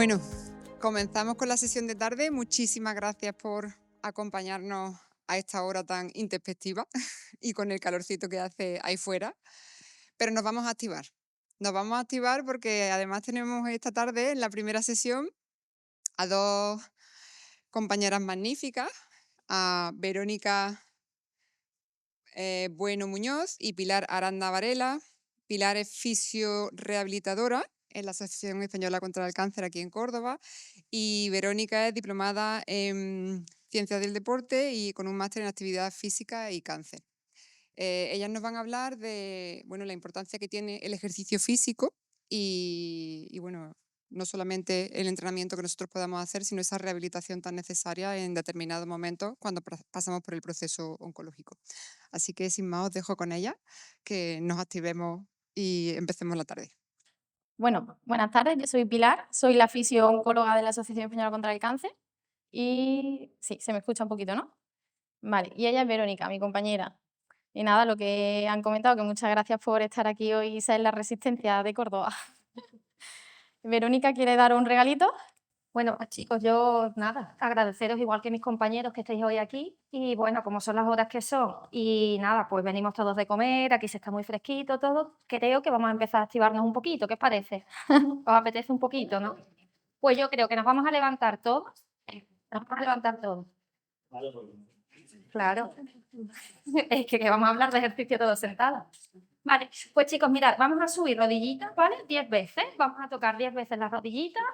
Bueno, comenzamos con la sesión de tarde. Muchísimas gracias por acompañarnos a esta hora tan introspectiva y con el calorcito que hace ahí fuera. Pero nos vamos a activar. Nos vamos a activar porque además tenemos esta tarde en la primera sesión a dos compañeras magníficas, a Verónica Bueno Muñoz y Pilar Aranda Varela. Pilar es fisiorehabilitadora en la Asociación Española contra el Cáncer aquí en Córdoba y Verónica es diplomada en Ciencias del Deporte y con un máster en Actividad Física y Cáncer. Ellas nos van a hablar de la importancia que tiene el ejercicio físico y no solamente el entrenamiento que nosotros podamos hacer, sino esa rehabilitación tan necesaria en determinados momentos cuando pasamos por el proceso oncológico. Así que sin más os dejo con ellas, que nos activemos y empecemos la tarde. Bueno, buenas tardes, yo soy Pilar, soy la fisio-oncóloga de la Asociación Española contra el Cáncer y sí, se me escucha un poquito, ¿no? Vale, y ella es Verónica, mi compañera. Y nada, lo que han comentado, que muchas gracias por estar aquí hoy y ser la Resistencia de Córdoba. Verónica quiere dar un regalito. Bueno, pues chicos, yo nada, agradeceros igual que mis compañeros que estáis hoy aquí y bueno, como son las horas que son y nada, pues venimos todos de comer, aquí se está muy fresquito todo, creo que vamos a empezar a activarnos un poquito, ¿qué os parece? ¿Os apetece un poquito, no? Pues yo creo que nos vamos a levantar todos, nos vamos a levantar todos. Claro, es que vamos a hablar de ejercicio todos sentados. Vale, pues chicos, mirad, vamos a subir rodillitas, ¿vale? 10 veces, vamos a tocar 10 veces las rodillitas,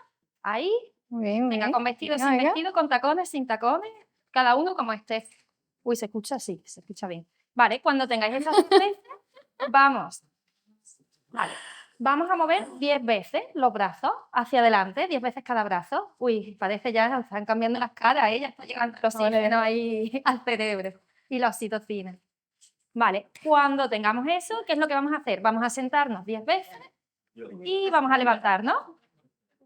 ahí. Muy bien, muy Venga, bien. con vestido, Venga, sin venga. vestido, con tacones, sin tacones, cada uno como esté. Uy, ¿se escucha? Sí, se escucha bien. Vale, cuando tengáis esas 10 veces, vamos. Vale, vamos a mover 10 veces los brazos hacia adelante, 10 veces cada brazo. Uy, parece ya están cambiando las caras, ya está llegando el oxígeno ahí al cerebro y la oxitocina. Vale, cuando tengamos eso, ¿qué es lo que vamos a hacer? Vamos a sentarnos 10 veces y vamos a levantarnos.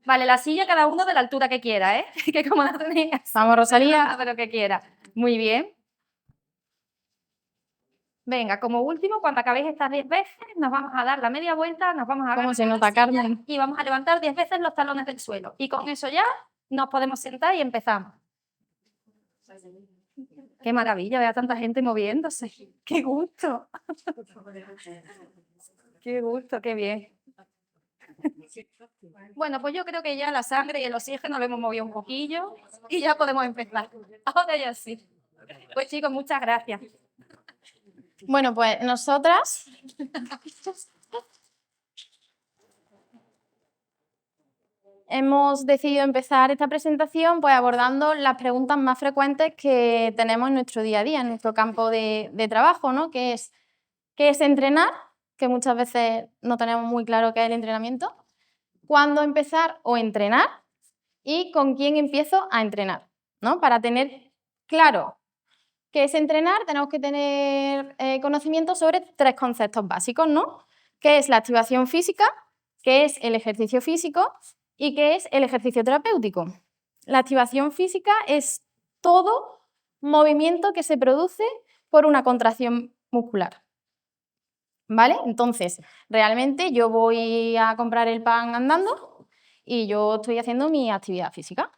Vale, la silla cada uno de la altura que quiera, ¿eh? Que como la tenéis así, Vamos, Rosalía. de lo que quiera. Muy bien. Venga, como último, cuando acabéis estas 10 veces, nos vamos a dar la media vuelta, nos vamos a ¿Cómo agarrar se a la nota, silla Carmen? y vamos a levantar 10 veces los talones del suelo. Y con eso ya nos podemos sentar y empezamos. Qué maravilla, vea tanta gente moviéndose. Qué gusto. Qué gusto, qué bien. Bueno, pues yo creo que ya la sangre y el oxígeno lo hemos movido un poquillo y ya podemos empezar. Ahora ya sí. Pues chicos, muchas gracias. Bueno, pues nosotras hemos decidido empezar esta presentación pues abordando las preguntas más frecuentes que tenemos en nuestro día a día, en nuestro campo de trabajo, ¿no? ¿Qué es entrenar? Que muchas veces no tenemos muy claro qué es el entrenamiento. ¿Cuándo empezar o entrenar? ¿Y con quién empiezo a entrenar? ¿No? Para tener claro qué es entrenar, tenemos que tener conocimiento sobre 3 conceptos básicos, ¿no? ¿Qué es la activación física? ¿Qué es el ejercicio físico? ¿Y qué es el ejercicio terapéutico? La activación física es todo movimiento que se produce por una contracción muscular. ¿Vale? Entonces, realmente yo voy a comprar el pan andando y yo estoy haciendo mi actividad física.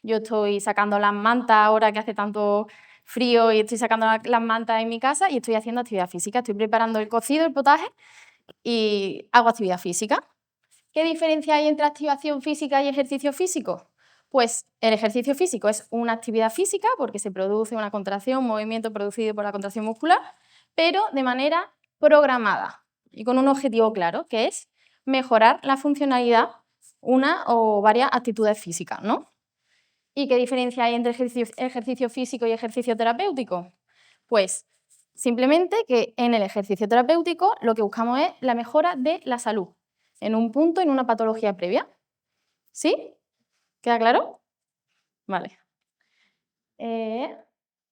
Yo estoy sacando las mantas ahora que hace tanto frío y estoy sacando las mantas en mi casa y estoy haciendo actividad física. Estoy preparando el cocido, el potaje y hago actividad física. ¿Qué diferencia hay entre activación física y ejercicio físico? Pues el ejercicio físico es una actividad física porque se produce una contracción, un movimiento producido por la contracción muscular, pero de manera programada y con un objetivo claro, que es mejorar la funcionalidad, una o varias actitudes físicas, ¿no? ¿Y qué diferencia hay entre ejercicio físico y ejercicio terapéutico? Pues simplemente que en el ejercicio terapéutico lo que buscamos es la mejora de la salud, en un punto, en una patología previa. ¿Sí? ¿Queda claro? Vale.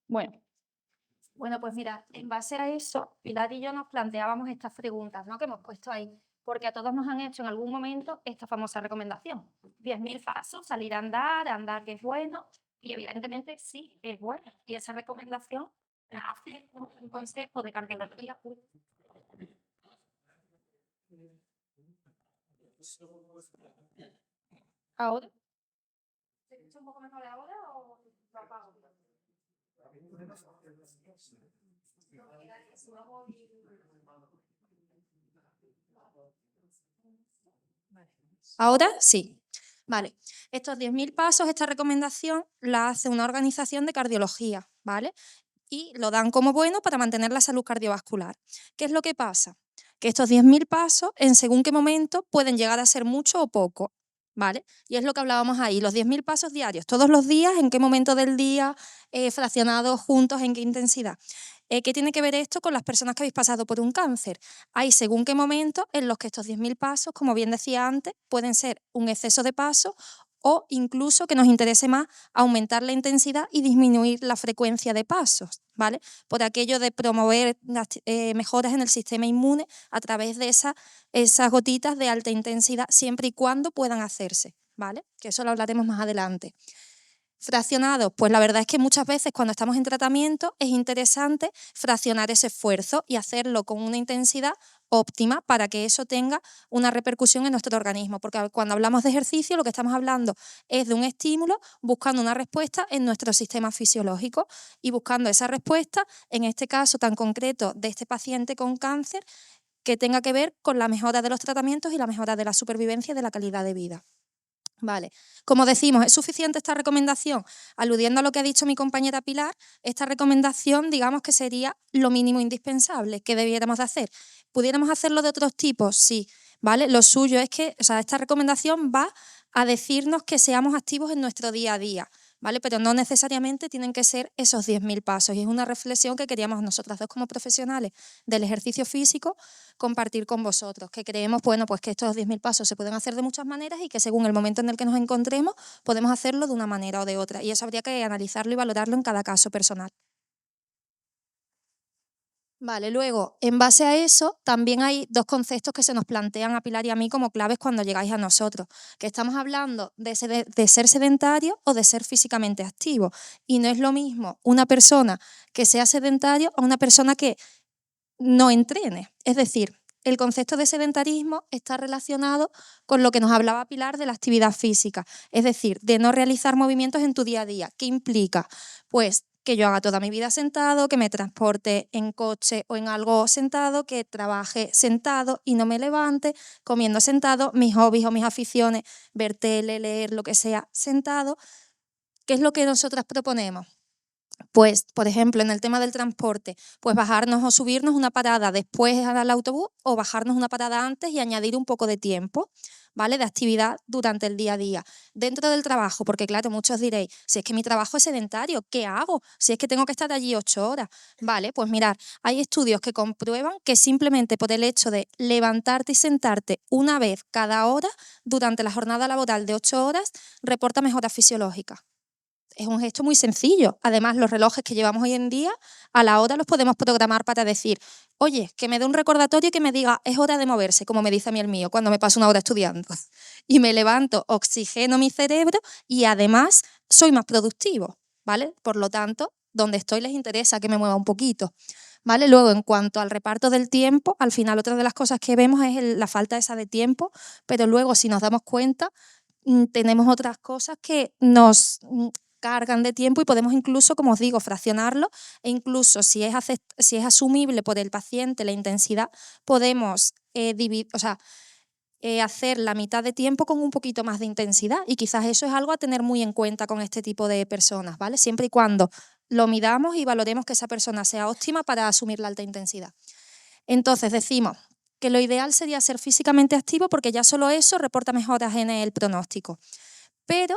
Bueno, Bueno, pues mira, en base a eso, Pilar y yo nos planteábamos estas preguntas, ¿no? Que hemos puesto ahí, porque a todos nos han hecho en algún momento esta famosa recomendación. 10.000 pasos, salir a andar que es bueno, y evidentemente sí, es bueno. Y esa recomendación la hace un consejo de cardiología. Ahora, escucha un poco mejor ahora o lo apago? Ahora sí. Vale. Estos 10.000 pasos, esta recomendación la hace una organización de cardiología, ¿vale? Y lo dan como bueno para mantener la salud cardiovascular. ¿Qué es lo que pasa? Que estos 10.000 pasos, en según qué momento, pueden llegar a ser mucho o poco, ¿vale? Y es lo que hablábamos ahí, los 10.000 pasos diarios, todos los días, en qué momento del día, fraccionados, juntos, en qué intensidad. ¿Qué tiene que ver esto con las personas que habéis pasado por un cáncer? Hay según qué momentos en los que estos 10.000 pasos, como bien decía antes, pueden ser un exceso de pasos o incluso que nos interese más aumentar la intensidad y disminuir la frecuencia de pasos, ¿vale? Por aquello de promover mejoras en el sistema inmune a través de esas gotitas de alta intensidad, siempre y cuando puedan hacerse, ¿vale? Que eso lo hablaremos más adelante. Fraccionados, pues la verdad es que muchas veces cuando estamos en tratamiento es interesante fraccionar ese esfuerzo y hacerlo con una intensidad óptima para que eso tenga una repercusión en nuestro organismo, porque cuando hablamos de ejercicio lo que estamos hablando es de un estímulo buscando una respuesta en nuestro sistema fisiológico y buscando esa respuesta, en este caso tan concreto de este paciente con cáncer, que tenga que ver con la mejora de los tratamientos y la mejora de la supervivencia y de la calidad de vida. Vale, como decimos, ¿es suficiente esta recomendación? Aludiendo a lo que ha dicho mi compañera Pilar, esta recomendación digamos que sería lo mínimo indispensable que debiéramos de hacer. ¿Pudiéramos hacerlo de otros tipos? Sí, ¿vale? Lo suyo es que, esta recomendación va a decirnos que seamos activos en nuestro día a día, ¿vale? Pero no necesariamente tienen que ser esos 10.000 pasos y es una reflexión que queríamos nosotras dos como profesionales del ejercicio físico compartir con vosotros, que creemos pues que estos 10.000 pasos se pueden hacer de muchas maneras y que según el momento en el que nos encontremos podemos hacerlo de una manera o de otra y eso habría que analizarlo y valorarlo en cada caso personal. Vale, luego, en base a eso, también hay dos conceptos que se nos plantean a Pilar y a mí como claves cuando llegáis a nosotros, que estamos hablando de ser sedentario o de ser físicamente activo. Y no es lo mismo una persona que sea sedentario a una persona que no entrene. Es decir, el concepto de sedentarismo está relacionado con lo que nos hablaba Pilar de la actividad física, es decir, de no realizar movimientos en tu día a día. ¿Qué implica? Pues que yo haga toda mi vida sentado, que me transporte en coche o en algo sentado, que trabaje sentado y no me levante, comiendo sentado, mis hobbies o mis aficiones, ver tele, leer, lo que sea, sentado. ¿Qué es lo que nosotras proponemos? Pues, por ejemplo, en el tema del transporte, pues bajarnos o subirnos una parada después al autobús o bajarnos una parada antes y añadir un poco de tiempo, ¿vale? De actividad durante el día a día. Dentro del trabajo, porque claro, muchos diréis, si es que mi trabajo es sedentario, ¿qué hago? Si es que tengo que estar allí 8 horas. Vale, pues mirad, hay estudios que comprueban que simplemente por el hecho de levantarte y sentarte una vez cada hora durante la jornada laboral de 8 horas, reporta mejoras fisiológicas. Es un gesto muy sencillo. Además, los relojes que llevamos hoy en día, a la hora los podemos programar para decir, oye, que me dé un recordatorio y que me diga, es hora de moverse, como me dice a mí el mío, cuando me paso una hora estudiando. Y me levanto, oxigeno mi cerebro y además soy más productivo, ¿vale? Por lo tanto, donde estoy les interesa que me mueva un poquito, ¿vale? Luego, en cuanto al reparto del tiempo, al final otra de las cosas que vemos es la falta esa de tiempo, pero luego si nos damos cuenta, tenemos otras cosas que nos cargan de tiempo y podemos incluso, como os digo, fraccionarlo e incluso si es asumible por el paciente la intensidad, podemos hacer la mitad de tiempo con un poquito más de intensidad y quizás eso es algo a tener muy en cuenta con este tipo de personas, ¿vale? Siempre y cuando lo midamos y valoremos que esa persona sea óptima para asumir la alta intensidad. Entonces decimos que lo ideal sería ser físicamente activo porque ya solo eso reporta mejoras en el pronóstico. Pero,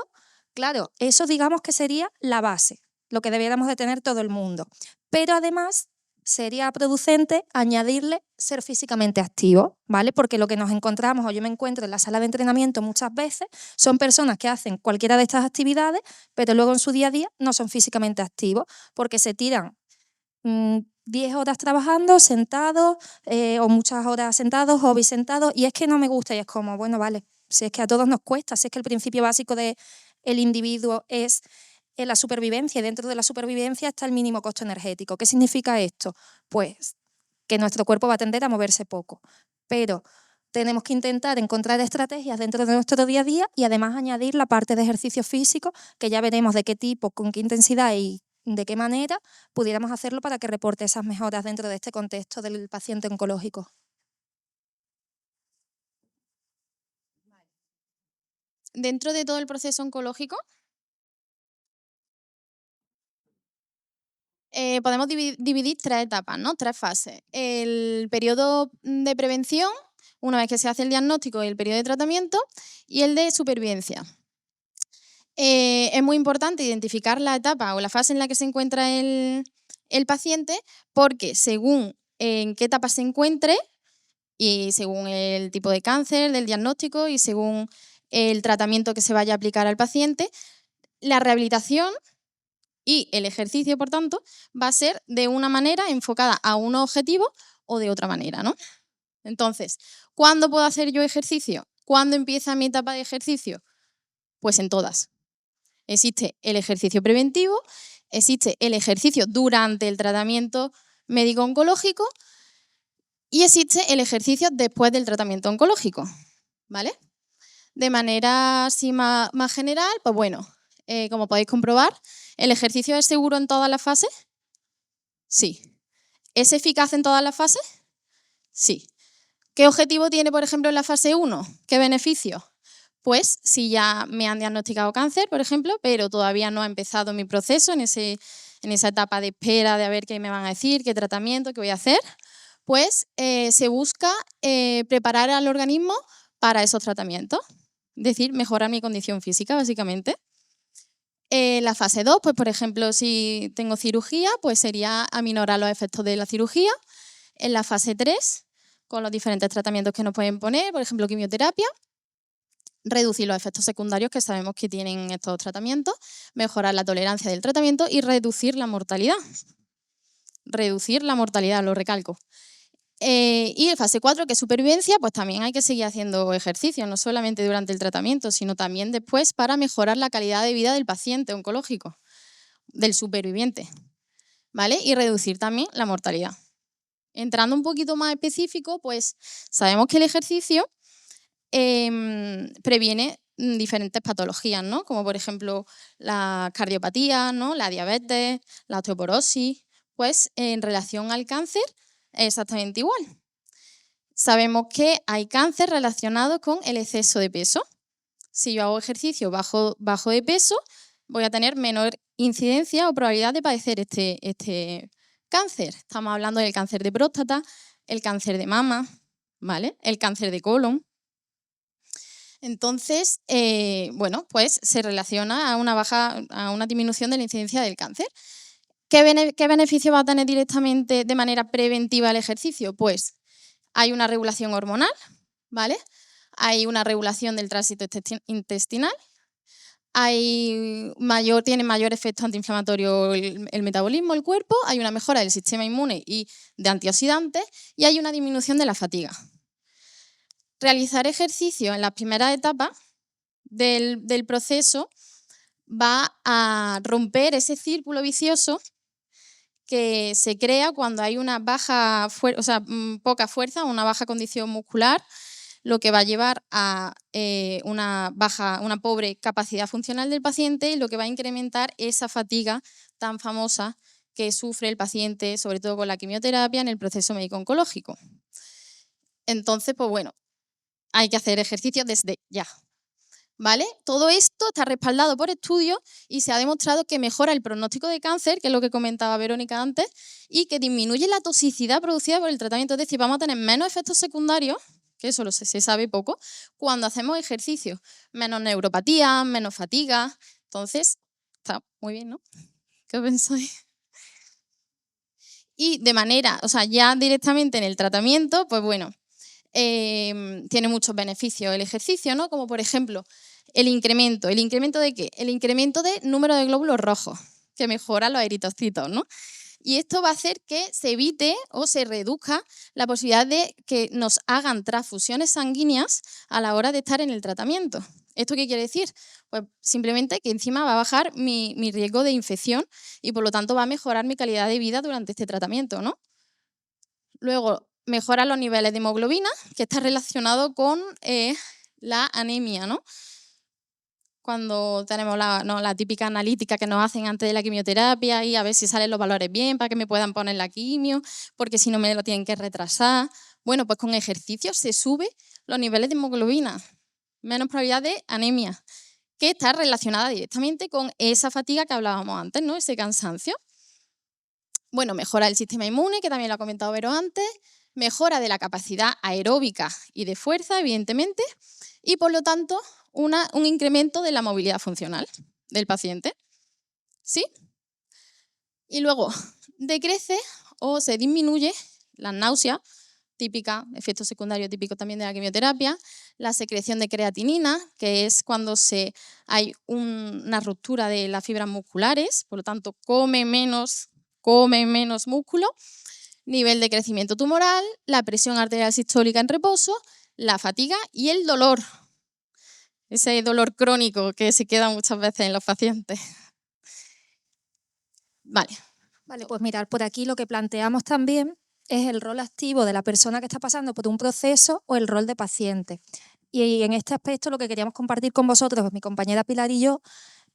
claro, eso digamos que sería la base, lo que debiéramos de tener todo el mundo. Pero además sería producente añadirle ser físicamente activo, ¿vale? Porque lo que nos encontramos o yo me encuentro en la sala de entrenamiento muchas veces son personas que hacen cualquiera de estas actividades, pero luego en su día a día no son físicamente activos porque se tiran 10 horas trabajando, sentados, o muchas horas sentados, hobby sentados, y es que no me gusta, y es como, bueno, vale, si es que a todos nos cuesta, si es que el principio básico del individuo es la supervivencia, y dentro de la supervivencia está el mínimo costo energético. ¿Qué significa esto? Pues que nuestro cuerpo va a tender a moverse poco, pero tenemos que intentar encontrar estrategias dentro de nuestro día a día y además añadir la parte de ejercicio físico, que ya veremos de qué tipo, con qué intensidad y de qué manera pudiéramos hacerlo para que reporte esas mejoras dentro de este contexto del paciente oncológico. Dentro de todo el proceso oncológico, podemos dividir 3 etapas, ¿no? 3 fases. El periodo de prevención, una vez que se hace el diagnóstico, y el periodo de tratamiento, y el de supervivencia. Es muy importante identificar la etapa o la fase en la que se encuentra el paciente, porque según en qué etapa se encuentre y según el tipo de cáncer, del diagnóstico y según el tratamiento que se vaya a aplicar al paciente, la rehabilitación y el ejercicio, por tanto, va a ser de una manera enfocada a unos objetivos o de otra manera, ¿no? Entonces, ¿cuándo puedo hacer yo ejercicio? ¿Cuándo empieza mi etapa de ejercicio? Pues en todas. Existe el ejercicio preventivo, existe el ejercicio durante el tratamiento médico-oncológico y existe el ejercicio después del tratamiento oncológico, ¿vale? De manera así más general, pues bueno, como podéis comprobar, ¿el ejercicio es seguro en todas las fases? Sí. ¿Es eficaz en todas las fases? Sí. ¿Qué objetivo tiene, por ejemplo, en la fase 1? ¿Qué beneficio? Pues si ya me han diagnosticado cáncer, por ejemplo, pero todavía no ha empezado mi proceso en esa etapa de espera de a ver qué me van a decir, qué tratamiento, qué voy a hacer, pues se busca preparar al organismo para esos tratamientos. Es decir, mejorar mi condición física, básicamente. La fase 2, pues por ejemplo, si tengo cirugía, pues sería aminorar los efectos de la cirugía. En la fase 3, con los diferentes tratamientos que nos pueden poner, por ejemplo, quimioterapia, reducir los efectos secundarios que sabemos que tienen estos tratamientos, mejorar la tolerancia del tratamiento y reducir la mortalidad. Reducir la mortalidad, lo recalco. Y en fase 4, que es supervivencia, pues también hay que seguir haciendo ejercicio, no solamente durante el tratamiento, sino también después para mejorar la calidad de vida del paciente oncológico, del superviviente, ¿vale? Y reducir también la mortalidad. Entrando un poquito más específico, pues sabemos que el ejercicio previene diferentes patologías, ¿no? Como por ejemplo la cardiopatía, ¿no? La diabetes, la osteoporosis, pues en relación al cáncer es exactamente igual. Sabemos que hay cáncer relacionado con el exceso de peso. Si yo hago ejercicio bajo de peso, voy a tener menor incidencia o probabilidad de padecer este cáncer. Estamos hablando del cáncer de próstata, el cáncer de mama, ¿vale? El cáncer de colon. Entonces, bueno, pues se relaciona a una disminución de la incidencia del cáncer. ¿Qué beneficio va a tener directamente de manera preventiva el ejercicio? Pues hay una regulación hormonal, ¿vale? Hay una regulación del tránsito intestinal, tiene mayor efecto antiinflamatorio el metabolismo, el cuerpo, hay una mejora del sistema inmune y de antioxidantes y hay una disminución de la fatiga. Realizar ejercicio en las primeras etapas del proceso va a romper ese círculo vicioso que se crea cuando hay una poca fuerza, una baja condición muscular, lo que va a llevar a una pobre capacidad funcional del paciente y lo que va a incrementar esa fatiga tan famosa que sufre el paciente, sobre todo con la quimioterapia, en el proceso médico-oncológico. Entonces, pues bueno, hay que hacer ejercicio desde ya, ¿vale? Todo esto está respaldado por estudios y se ha demostrado que mejora el pronóstico de cáncer, que es lo que comentaba Verónica antes, y que disminuye la toxicidad producida por el tratamiento. Es decir, vamos a tener menos efectos secundarios, que eso se sabe poco, cuando hacemos ejercicio. Menos neuropatía, menos fatiga. Entonces, está muy bien, ¿no? ¿Qué pensáis? Y de manera, ya directamente en el tratamiento, pues bueno, tiene muchos beneficios el ejercicio, ¿no? Como por ejemplo, el incremento. ¿El incremento de qué? El incremento de número de glóbulos rojos, que mejora los eritrocitos, ¿no? Y esto va a hacer que se evite o se reduzca la posibilidad de que nos hagan transfusiones sanguíneas a la hora de estar en el tratamiento. ¿Esto qué quiere decir? Pues simplemente que encima va a bajar mi riesgo de infección y por lo tanto va a mejorar mi calidad de vida durante este tratamiento, ¿no? Luego, mejora los niveles de hemoglobina, que está relacionado con la anemia, ¿no? Cuando tenemos la típica analítica que nos hacen antes de la quimioterapia y a ver si salen los valores bien para que me puedan poner la quimio, porque si no me lo tienen que retrasar. Bueno, pues con ejercicio se sube los niveles de hemoglobina, menos probabilidad de anemia, que está relacionada directamente con esa fatiga que hablábamos antes, ¿no? Ese cansancio. Bueno, mejora el sistema inmune, que también lo ha comentado Vero antes, mejora de la capacidad aeróbica y de fuerza, evidentemente, y por lo tanto un incremento de la movilidad funcional del paciente. ¿Sí? Y luego decrece o se disminuye la náusea, típica, efecto secundario típico también de la quimioterapia, la secreción de creatinina, que es cuando hay una ruptura de las fibras musculares, por lo tanto come menos músculo, nivel de crecimiento tumoral, la presión arterial sistólica en reposo, la fatiga y el dolor. Ese dolor crónico que se queda muchas veces en los pacientes. Vale. Vale, pues mirad, por aquí lo que planteamos también es el rol activo de la persona que está pasando por un proceso o el rol de paciente. Y en este aspecto lo que queríamos compartir con vosotros, pues mi compañera Pilar y yo,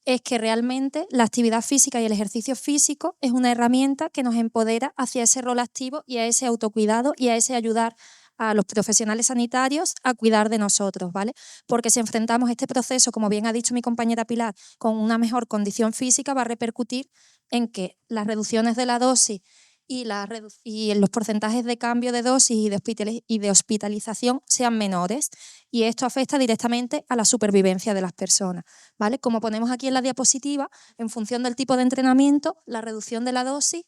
es que realmente la actividad física y el ejercicio físico es una herramienta que nos empodera hacia ese rol activo y a ese autocuidado y a ese ayudar a los profesionales sanitarios a cuidar de nosotros, ¿vale? Porque si enfrentamos este proceso, como bien ha dicho mi compañera Pilar, con una mejor condición física, va a repercutir en que las reducciones de la dosis y los porcentajes de cambio de dosis y de hospitalización sean menores, y esto afecta directamente a la supervivencia de las personas, ¿vale? Como ponemos aquí en la diapositiva, en función del tipo de entrenamiento, la reducción de la dosis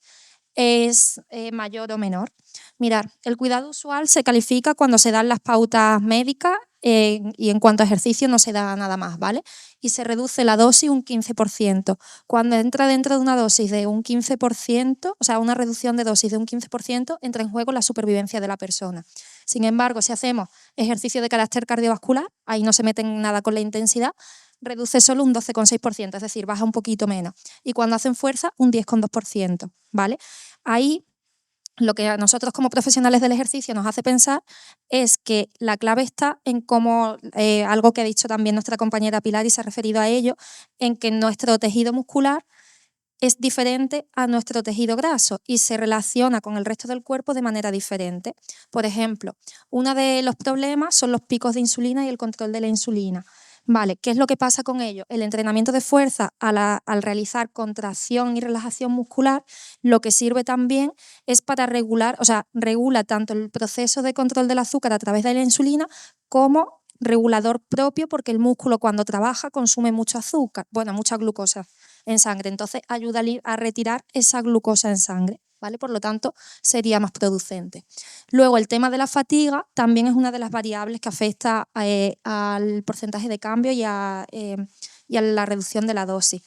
es mayor o menor. Mirad, el cuidado usual se califica cuando se dan las pautas médicas y en cuanto a ejercicio no se da nada más, ¿vale? Y se reduce la dosis un 15%. Cuando entra dentro de una dosis de un 15%, o sea, una reducción de dosis de un 15%, entra en juego la supervivencia de la persona. Sin embargo, si hacemos ejercicio de carácter cardiovascular, ahí no se mete en nada con la intensidad, reduce solo un 12,6%, es decir, baja un poquito menos. Y cuando hacen fuerza, un 10,2%, ¿vale? Ahí lo que a nosotros como profesionales del ejercicio nos hace pensar es que la clave está en cómo, algo que ha dicho también nuestra compañera Pilar y se ha referido a ello, en que nuestro tejido muscular es diferente a nuestro tejido graso y se relaciona con el resto del cuerpo de manera diferente. Por ejemplo, uno de los problemas son los picos de insulina y el control de la insulina. Vale, ¿qué es lo que pasa con ello? El entrenamiento de fuerza al realizar contracción y relajación muscular, lo que sirve también es para regular, o sea, regula tanto el proceso de control del azúcar a través de la insulina como regulador propio, porque el músculo cuando trabaja consume mucho azúcar, bueno, mucha glucosa en sangre, entonces ayuda a retirar esa glucosa en sangre, ¿vale? Por lo tanto, sería más producente. Luego, el tema de la fatiga también es una de las variables que afecta al porcentaje de cambio y a la reducción de la dosis.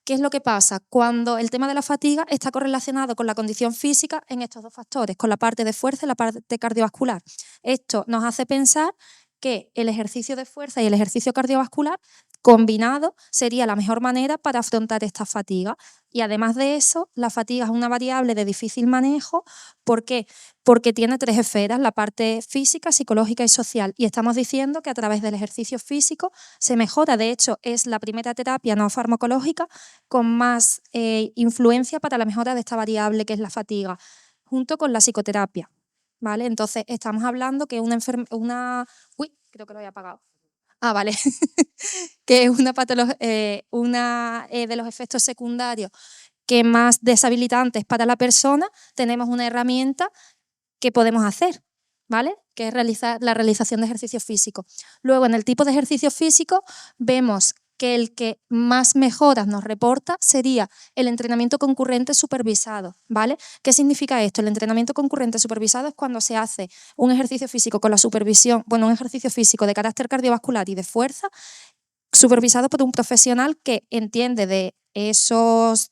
¿Qué es lo que pasa? Cuando el tema de la fatiga está correlacionado con la condición física en estos dos factores, con la parte de fuerza y la parte cardiovascular. Esto nos hace pensar que el ejercicio de fuerza y el ejercicio cardiovascular combinado sería la mejor manera para afrontar esta fatiga. Y además de eso, la fatiga es una variable de difícil manejo. ¿Por qué? Porque tiene tres esferas, la parte física, psicológica y social. Y estamos diciendo que a través del ejercicio físico se mejora. De hecho, es la primera terapia no farmacológica con más influencia para la mejora de esta variable que es la fatiga, junto con la psicoterapia, ¿vale? Entonces, estamos hablando que Uy, creo que lo había apagado. Ah, vale. Que es una de los efectos secundarios que más deshabilitantes para la persona, tenemos una herramienta que podemos hacer, ¿vale? Que es la realización de ejercicio físico. Luego, en el tipo de ejercicio físico, vemos que el que más mejoras nos reporta sería el entrenamiento concurrente supervisado, ¿vale? ¿Qué significa esto? El entrenamiento concurrente supervisado es cuando se hace un ejercicio físico con la supervisión, bueno, un ejercicio físico de carácter cardiovascular y de fuerza, supervisado por un profesional que entiende de esos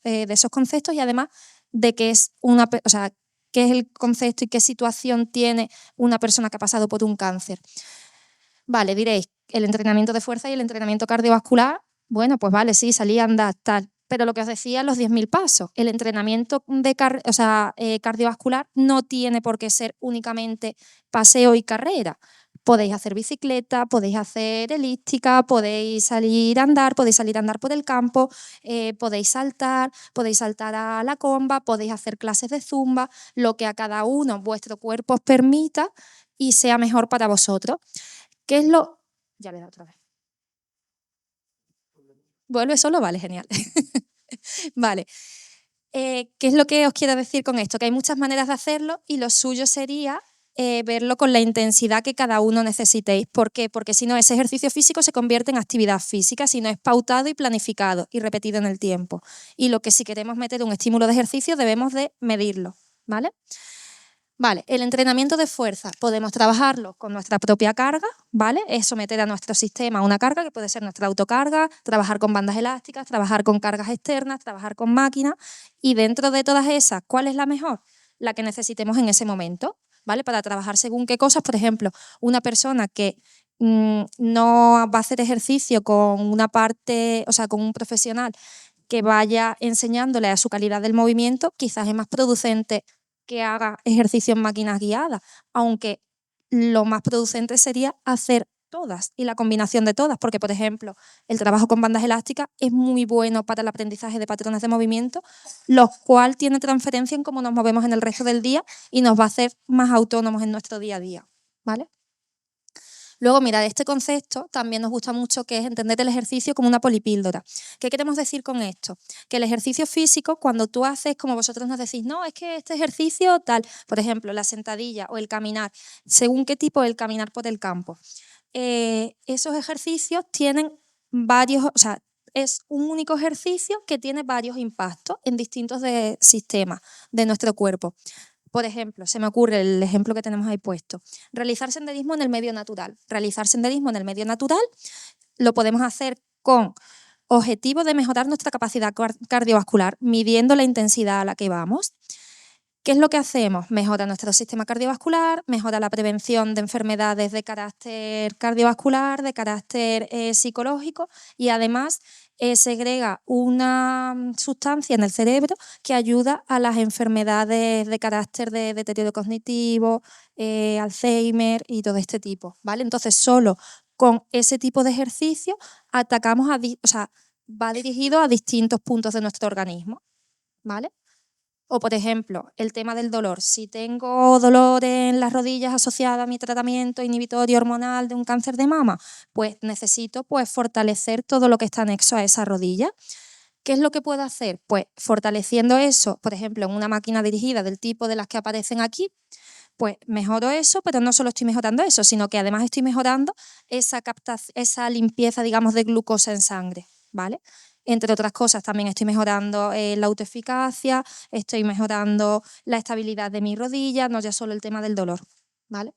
conceptos y además de qué es qué es el concepto y qué situación tiene una persona que ha pasado por un cáncer. Vale, diréis, el entrenamiento de fuerza y el entrenamiento cardiovascular, bueno, pues vale, sí, salí a andar, tal. Pero lo que os decía, los 10.000 pasos, el entrenamiento cardiovascular no tiene por qué ser únicamente paseo y carrera. Podéis hacer bicicleta, podéis hacer elíptica, podéis salir a andar por el campo, podéis saltar a la comba, podéis hacer clases de zumba, lo que a cada uno vuestro cuerpo os permita y sea mejor para vosotros. ¿Qué es lo...? Ya le he dado otra vez. ¿Vuelve solo? Vale, genial. Vale. ¿Qué es lo que os quiero decir con esto? Que hay muchas maneras de hacerlo y lo suyo sería verlo con la intensidad que cada uno necesitéis. ¿Por qué? Porque si no, ese ejercicio físico se convierte en actividad física, si no es pautado y planificado y repetido en el tiempo. Y lo que si queremos meter un estímulo de ejercicio debemos de medirlo, ¿vale? Vale, el entrenamiento de fuerza podemos trabajarlo con nuestra propia carga, ¿vale? Es someter a nuestro sistema a una carga que puede ser nuestra autocarga, trabajar con bandas elásticas, trabajar con cargas externas, trabajar con máquinas y dentro de todas esas, ¿cuál es la mejor? La que necesitemos en ese momento, ¿vale? Para trabajar según qué cosas, por ejemplo, una persona que no va a hacer ejercicio con una parte, o sea, con un profesional que vaya enseñándole a su calidad del movimiento, quizás es más producente que haga ejercicio en máquinas guiadas, aunque lo más producente sería hacer todas y la combinación de todas, porque por ejemplo el trabajo con bandas elásticas es muy bueno para el aprendizaje de patrones de movimiento, los cuales tiene transferencia en cómo nos movemos en el resto del día y nos va a hacer más autónomos en nuestro día a día, ¿vale? Luego, mirad, este concepto también nos gusta mucho, que es entender el ejercicio como una polipíldora. ¿Qué queremos decir con esto? Que el ejercicio físico, cuando tú haces, como vosotros nos decís, no, es que este ejercicio tal, por ejemplo, la sentadilla o el caminar, según qué tipo el caminar por el campo, esos ejercicios tienen varios, o sea, es un único ejercicio que tiene varios impactos en distintos sistemas de nuestro cuerpo. Por ejemplo, se me ocurre el ejemplo que tenemos ahí puesto. Realizar senderismo en el medio natural. Realizar senderismo en el medio natural lo podemos hacer con objetivo de mejorar nuestra capacidad cardiovascular, midiendo la intensidad a la que vamos. ¿Qué es lo que hacemos? Mejora nuestro sistema cardiovascular, mejora la prevención de enfermedades de carácter cardiovascular, de carácter psicológico y además segrega una sustancia en el cerebro que ayuda a las enfermedades de carácter de deterioro cognitivo, Alzheimer y todo este tipo, ¿vale? Entonces, solo con ese tipo de ejercicio atacamos va dirigido a distintos puntos de nuestro organismo, ¿vale? O, por ejemplo, el tema del dolor. Si tengo dolor en las rodillas asociado a mi tratamiento inhibitorio hormonal de un cáncer de mama, pues necesito fortalecer todo lo que está anexo a esa rodilla. ¿Qué es lo que puedo hacer? Pues fortaleciendo eso, por ejemplo, en una máquina dirigida del tipo de las que aparecen aquí, pues mejoro eso, pero no solo estoy mejorando eso, sino que además estoy mejorando esa limpieza, digamos, de glucosa en sangre, ¿vale? Entre otras cosas, también estoy mejorando la autoeficacia, estoy mejorando la estabilidad de mi rodilla, no ya solo el tema del dolor, ¿vale?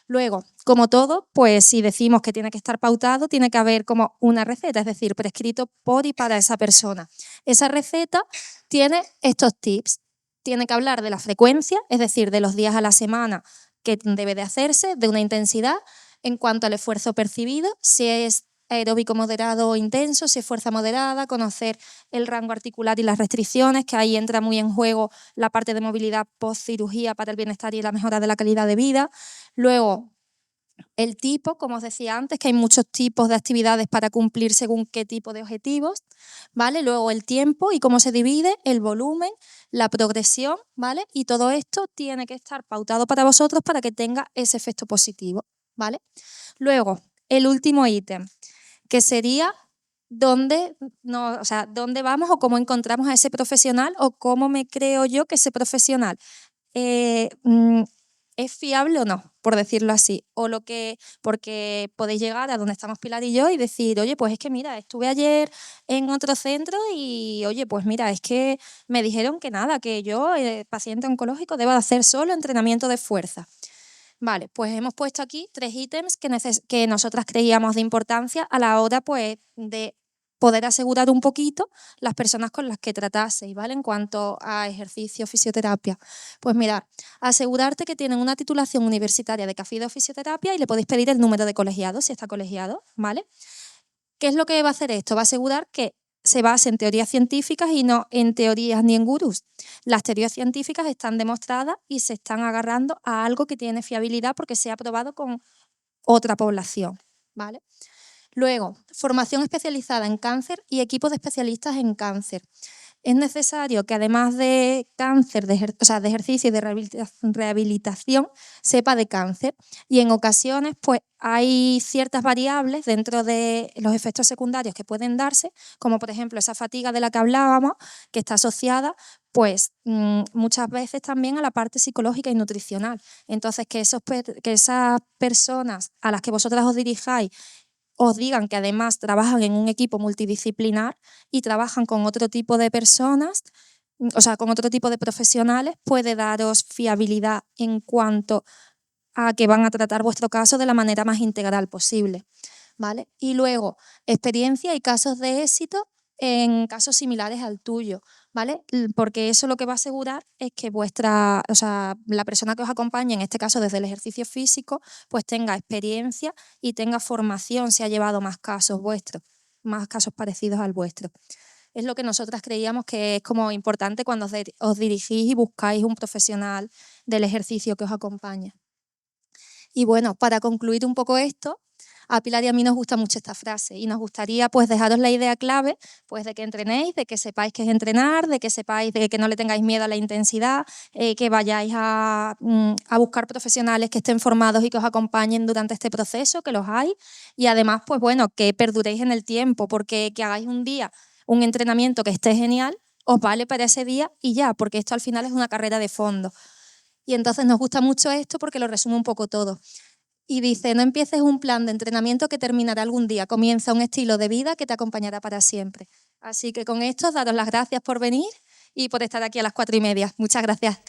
Luego, como todo, pues si decimos que tiene que estar pautado, tiene que haber como una receta, es decir, prescrito por y para esa persona. Esa receta tiene estos tips. Tiene que hablar de la frecuencia, es decir, de los días a la semana que debe de hacerse, de una intensidad, en cuanto al esfuerzo percibido, si es aeróbico moderado o intenso, si es fuerza moderada, conocer el rango articular y las restricciones, que ahí entra muy en juego la parte de movilidad post-cirugía para el bienestar y la mejora de la calidad de vida. Luego, el tipo, como os decía antes, que hay muchos tipos de actividades para cumplir según qué tipo de objetivos, ¿vale? Luego el tiempo y cómo se divide, el volumen, la progresión, ¿vale? Y todo esto tiene que estar pautado para vosotros para que tenga ese efecto positivo, ¿vale? Luego, el último ítem, que sería dónde vamos o cómo encontramos a ese profesional o cómo me creo yo que ese profesional ¿es fiable o no? Por decirlo así. Porque podéis llegar a donde estamos Pilar y yo y decir, oye, pues es que mira, estuve ayer en otro centro y oye, pues mira, es que me dijeron que nada, que yo, paciente oncológico, debo hacer solo entrenamiento de fuerza. Vale, pues hemos puesto aquí 3 ítems que nosotras creíamos de importancia a la hora pues, de poder asegurar un poquito las personas con las que trataseis, ¿vale? En cuanto a ejercicio, fisioterapia. Pues mirad, asegurarte que tienen una titulación universitaria de CAFIDE o fisioterapia y le podéis pedir el número de colegiado, si está colegiado, ¿vale? ¿Qué es lo que va a hacer esto? Va a asegurar que se base en teorías científicas y no en teorías ni en gurús. Las teorías científicas están demostradas y se están agarrando a algo que tiene fiabilidad porque se ha probado con otra población, ¿vale? Luego, formación especializada en cáncer y equipos de especialistas en cáncer. Es necesario que además de cáncer, de ejercicio y de rehabilitación, sepa de cáncer. Y en ocasiones pues, hay ciertas variables dentro de los efectos secundarios que pueden darse, como por ejemplo esa fatiga de la que hablábamos, que está asociada pues, muchas veces también a la parte psicológica y nutricional. Entonces, que esas personas a las que vosotras os dirijáis os digan que además trabajan en un equipo multidisciplinar y trabajan con otro tipo de personas, o sea, con otro tipo de profesionales, puede daros fiabilidad en cuanto a que van a tratar vuestro caso de la manera más integral posible, ¿vale? Y luego, experiencia y casos de éxito en casos similares al tuyo, ¿vale? Porque eso lo que va a asegurar es que la persona que os acompañe, en este caso desde el ejercicio físico, pues tenga experiencia y tenga formación, se ha llevado más casos vuestros, más casos parecidos al vuestro. Es lo que nosotras creíamos que es como importante cuando os dirigís y buscáis un profesional del ejercicio que os acompañe. Y bueno, para concluir un poco esto, a Pilar y a mí nos gusta mucho esta frase y nos gustaría pues dejaros la idea clave pues de que entrenéis, de que sepáis qué es entrenar, de que sepáis de que no le tengáis miedo a la intensidad, que vayáis a buscar profesionales que estén formados y que os acompañen durante este proceso, que los hay, y además pues bueno, que perduréis en el tiempo, porque que hagáis un día un entrenamiento que esté genial, os vale para ese día y ya, porque esto al final es una carrera de fondo. Y entonces nos gusta mucho esto porque lo resume un poco todo. Y dice, no empieces un plan de entrenamiento que terminará algún día, comienza un estilo de vida que te acompañará para siempre. Así que con esto, daros las gracias por venir y por estar aquí a las 4:30. Muchas gracias.